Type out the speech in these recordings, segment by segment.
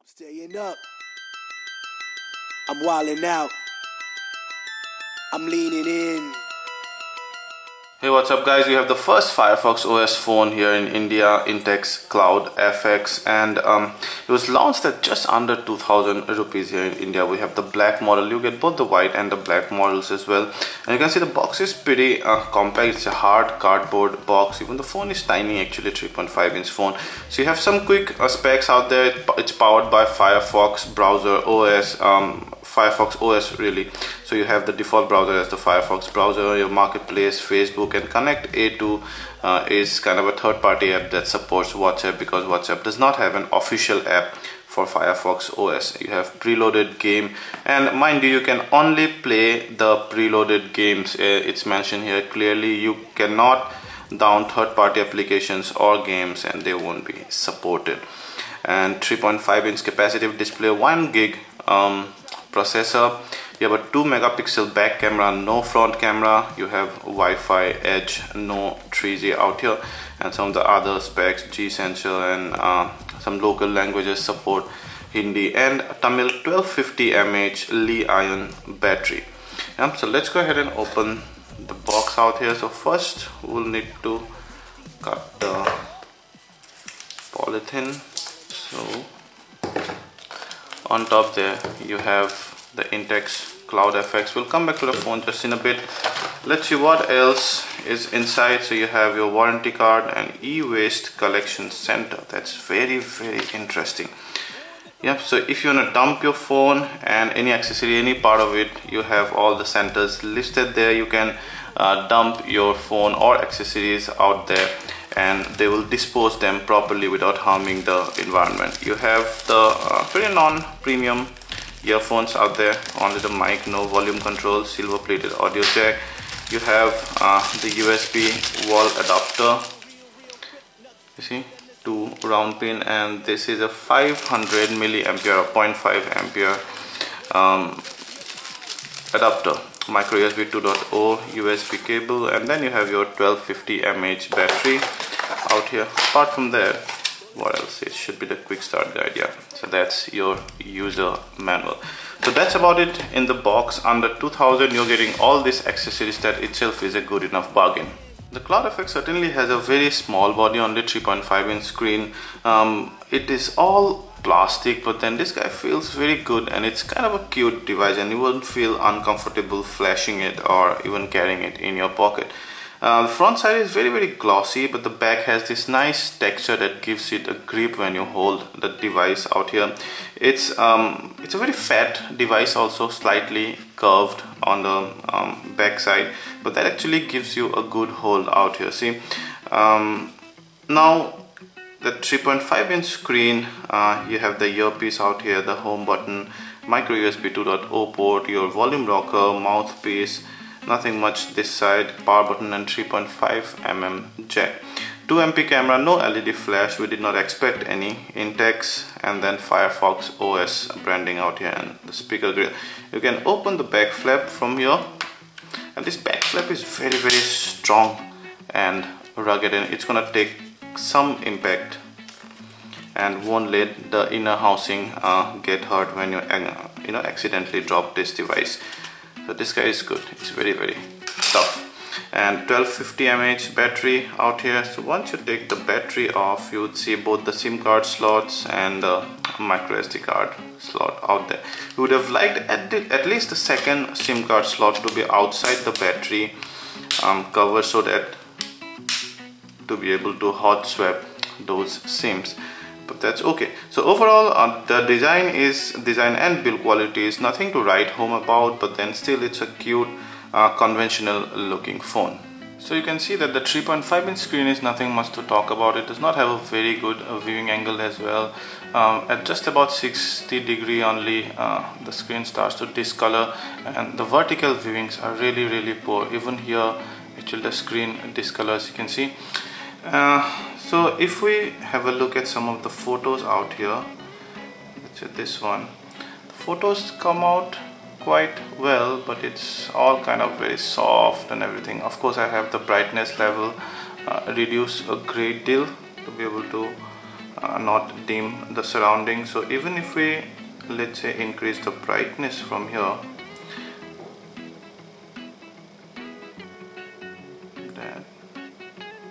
Staying up. I'm wilding out. I'm leaning in. Hey, what's up guys? We have the first Firefox OS phone here in India, Intex Cloud FX, and it was launched at just under 2000 rupees here in India. We have the black model. You get both the white and the black models as well, and you can see the box is pretty compact. It's a hard cardboard box. Even the phone is tiny, actually 3.5-inch phone. So you have some quick specs out there. It's powered by Firefox browser OS, Firefox OS really. So you have the default browser as the Firefox browser, your marketplace, Facebook, and Connect A2 is kind of a third-party app that supports WhatsApp, because WhatsApp does not have an official app for Firefox OS. You have preloaded game, and mind you can only play the preloaded games. It's mentioned here clearly. You cannot download third-party applications or games, and they won't be supported. And 3.5-inch capacitive display, 1 gig processor. You have a 2 megapixel back camera, no front camera. You have Wi-Fi, Edge, no 3G out here, and some of the other specs, G Essential, and some local languages support Hindi and Tamil. 1250 mAh Li-ion battery. So let's go ahead and open the box out here. So first we'll need to cut the polythene. So on top there you have the Intex Cloud FX. We'll come back to the phone just in a bit. Let's see what else is inside. So you have your warranty card and e-waste collection center. That's very interesting. Yep, so if you want to dump your phone and any accessory, any part of it, you have all the centers listed there. You can dump your phone or accessories out there, and they will dispose them properly without harming the environment. You have the pretty non-premium earphones out there, only the mic, no volume control, silver plated audio jack. You have the USB wall adapter, you see, 2 round pin, and this is a 500 milliampere or 0.5 ampere adapter, micro USB 2.0 USB cable, and then you have your 1250 mAh battery out here. Apart from that, what else? It should be the quick start guide. Yeah, so that's your user manual. So that's about it in the box. Under 2000 you're getting all these accessories. That itself is a good enough bargain. The Cloud FX certainly has a very small body, only 3.5-inch screen. It is all plastic, but then this guy feels very good, and it's kind of a cute device, and you won't feel uncomfortable flashing it or even carrying it in your pocket. The front side is very glossy, but the back has this nice texture that gives it a grip when you hold the device out here. It's a very fat device, also slightly curved on the back side, but that actually gives you a good hold out here. See, now the 3.5-inch screen, you have the earpiece out here, the home button, micro USB 2.0 port, your volume rocker, mouthpiece. Nothing much this side, power button, and 3.5mm jack. 2MP camera, no LED flash, we did not expect any. Intex, and then Firefox OS branding out here, and the speaker grill. You can open the back flap from here, and this back flap is very strong and rugged, and it's gonna take some impact and won't let the inner housing get hurt when you accidentally drop this device. So this guy is good. It's very tough. And 1250 mAh battery out here. So once you take the battery off, you would see both the SIM card slots and the micro SD card slot out there. You would have liked at least the second SIM card slot to be outside the battery cover, so that to be able to hot swap those SIMs. But that's okay. So overall, the design and build quality is nothing to write home about, but then still it's a cute conventional looking phone. So you can see that the 3.5-inch screen is nothing much to talk about. It does not have a very good viewing angle as well. At just about 60° only, the screen starts to discolor, and the vertical viewings are really poor. Even here actually the screen discolors, you can see. So if we have a look at some of the photos out here, let's say this one, the photos come out quite well, but it's all kind of very soft and everything. Of course I have the brightness level reduced a great deal to be able to not dim the surroundings. So even if we, let's say, increase the brightness from here, that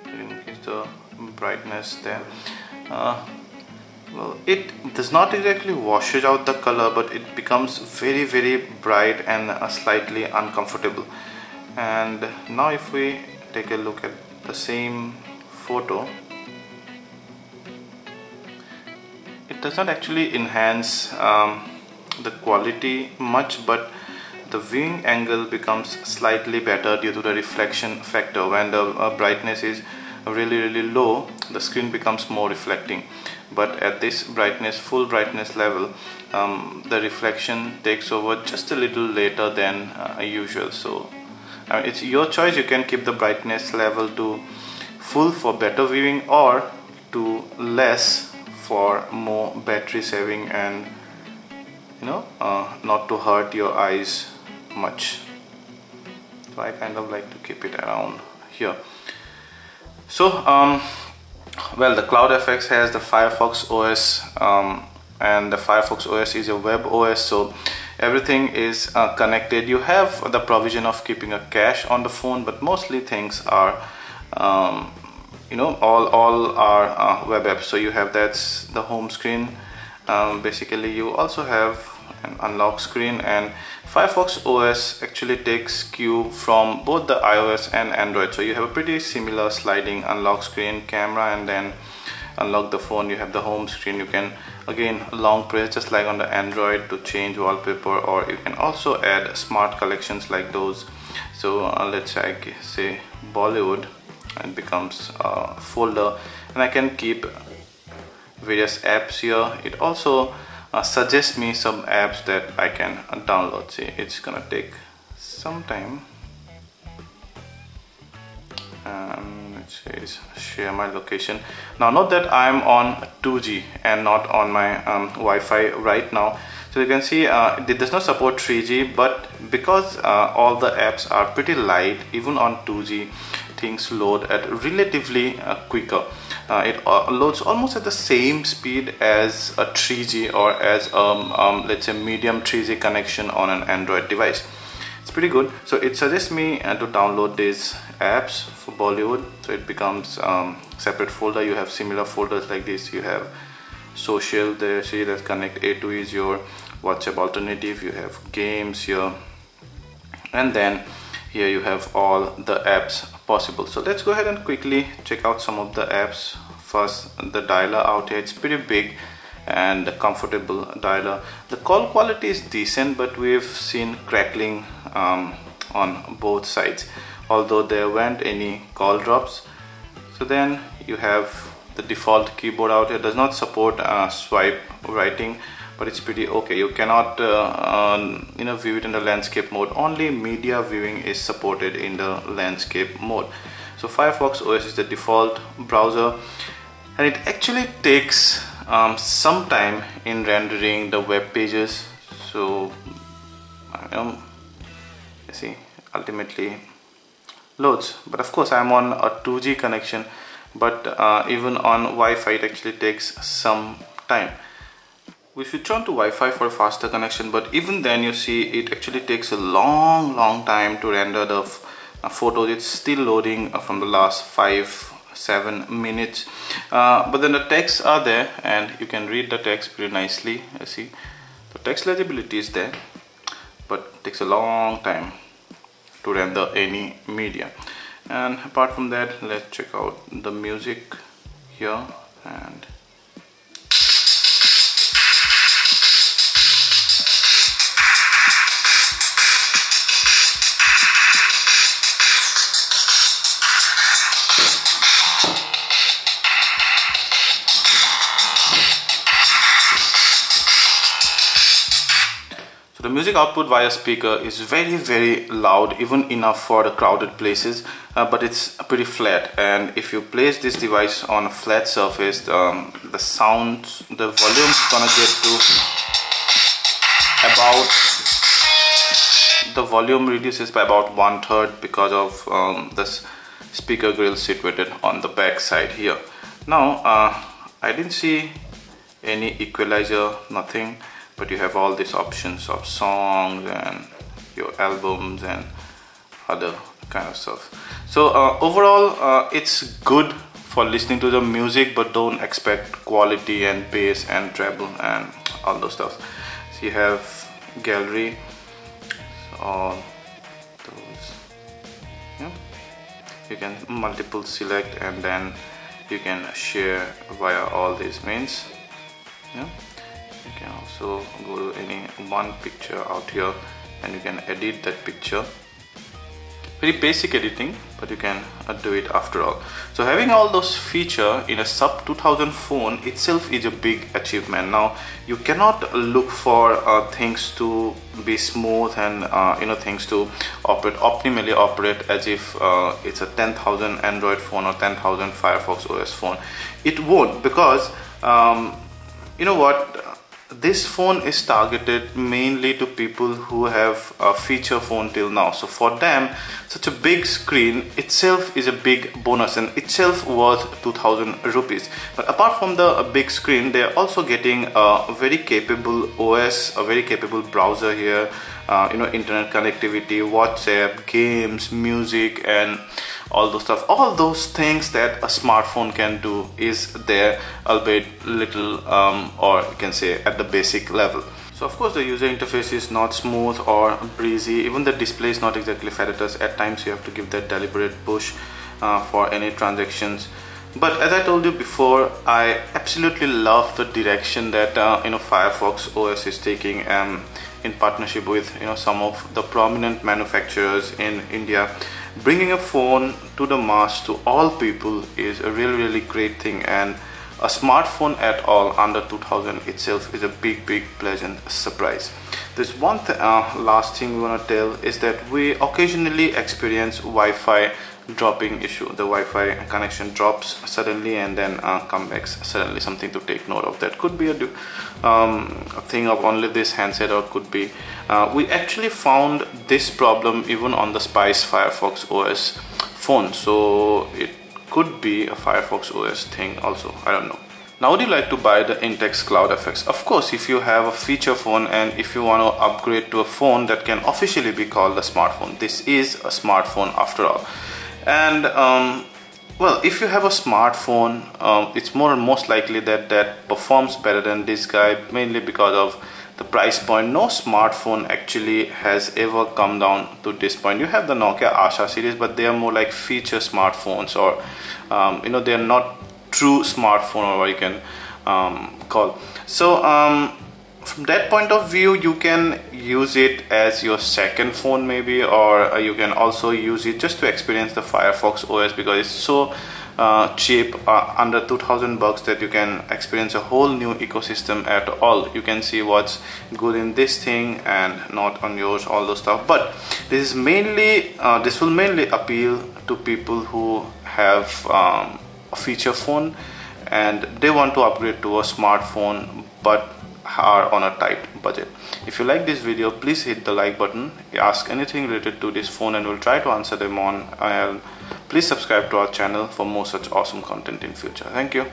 increase the brightness there, well, it does not exactly washes out the color, but it becomes very bright and slightly uncomfortable. And now if we take a look at the same photo, it does not actually enhance the quality much, but the viewing angle becomes slightly better due to the reflection factor. When the brightness is really low, the screen becomes more reflecting, but at this brightness, full brightness level, the reflection takes over just a little later than usual. So it's your choice. You can keep the brightness level to full for better viewing, or to less for more battery saving and not to hurt your eyes much. So I kind of like to keep it around here. So well, the Cloud FX has the Firefox OS, and the Firefox OS is a web OS, so everything is connected. You have the provision of keeping a cache on the phone, but mostly things are all are web apps. So you have, that's the home screen. Basically you also have an unlock screen, and Firefox OS actually takes cue from both the iOS and Android. So you have a pretty similar sliding unlock screen, camera, and then unlock the phone. You have the home screen. You can again long press just like on the Android to change wallpaper, or you can also add smart collections like those. So let's say Bollywood, and becomes a folder, and I can keep various apps here. It also suggests me some apps that I can download. See, it's gonna take some time. And it says share my location. Now note that I'm on 2G and not on my Wi-Fi right now. So you can see it does not support 3G, but because all the apps are pretty light, even on 2G, things load at relatively quicker. It loads almost at the same speed as a 3G, or as let's say medium 3G connection on an Android device. It's pretty good. So it suggests me to download these apps for Bollywood. So it becomes separate folder. You have similar folders like this. You have social there. See, that Connect A2 is your WhatsApp alternative. You have games here, and then here you have all the apps possible. So let's go ahead and quickly check out some of the apps. First, the dialer out here. It's pretty big and comfortable dialer. The call quality is decent, but we've seen crackling on both sides, although there weren't any call drops. So then you have the default keyboard out here. Does not support swipe writing, but it's pretty okay. You cannot view it in the landscape mode. Only media viewing is supported in the landscape mode. So Firefox OS is the default browser, and it actually takes some time in rendering the web pages. So you see, ultimately loads, but of course I'm on a 2G connection, but even on Wi-Fi it actually takes some time. We switch on to Wi-Fi for a faster connection, but even then you see it actually takes a long time to render the photos. It's still loading from the last 5-7 minutes, but then the texts are there and you can read the text pretty nicely. You see the text legibility is there, but it takes a long time to render any media. And apart from that, let's check out the music here. And the music output via speaker is very loud, even enough for the crowded places, but it's pretty flat. And if you place this device on a flat surface, the sound, the volume's gonna get to about, the volume reduces by about 1/3 because of this speaker grill situated on the back side here. Now I didn't see any equalizer, nothing, but you have all these options of songs and your albums and other kind of stuff. So overall it's good for listening to the music, but don't expect quality and bass and treble and all those stuff. So you have gallery, all those, yeah. You can multiple select and then you can share via all these means, yeah. You can also go to any one picture out here and you can edit that picture. Very basic editing, but you can do it after all. So having all those features in a sub 2000 phone itself is a big achievement. Now you cannot look for things to be smooth and things to optimally operate as if it's a 10,000 Android phone or 10,000 Firefox OS phone. It won't, because you know what, this phone is targeted mainly to people who have a feature phone till now. So for them, such a big screen itself is a big bonus and itself worth 2000 rupees. But apart from the big screen, they are also getting a very capable OS, a very capable browser here, internet connectivity, WhatsApp, games, music, and all those stuff. All those things that a smartphone can do is there, albeit little, or you can say at the basic level. So of course the user interface is not smooth or breezy. Even the display is not exactly fat. At times you have to give that deliberate push for any transactions. But as I told you before, I absolutely love the direction that Firefox OS is taking, in partnership with some of the prominent manufacturers in India. Bringing a phone to the mass, to all people, is a really great thing, and a smartphone at all under 2000 itself is a big pleasant surprise. There's one last thing we want to tell is that we occasionally experience Wi-Fi dropping issue. The Wi-Fi connection drops suddenly and then comes back suddenly. Something to take note of. That could be a thing of only this handset, or could be we actually found this problem even on the Spice Firefox OS phone, so it could be a Firefox OS thing also, I don't know. Now would you like to buy the Intex Cloud FX? Of course, if you have a feature phone and if you want to upgrade to a phone that can officially be called a smartphone. This is a smartphone after all. And well, if you have a smartphone, it's most likely that performs better than this guy, mainly because of the price point. No smartphone actually has ever come down to this point. You have the Nokia Asha series, but they are more like feature smartphones, or they are not true smartphone, or what you can call. So from that point of view, you can use it as your second phone maybe, or you can also use it just to experience the Firefox OS, because it's so cheap, under 2000 bucks, that you can experience a whole new ecosystem at all. You can see what's good in this thing and not on yours, all those stuff. But this is mainly this will mainly appeal to people who have a feature phone and they want to upgrade to a smartphone but are on a tight budget. If you like this video, please hit the like button, ask anything related to this phone and we'll try to answer them on. Please subscribe to our channel for more such awesome content in future. Thank you.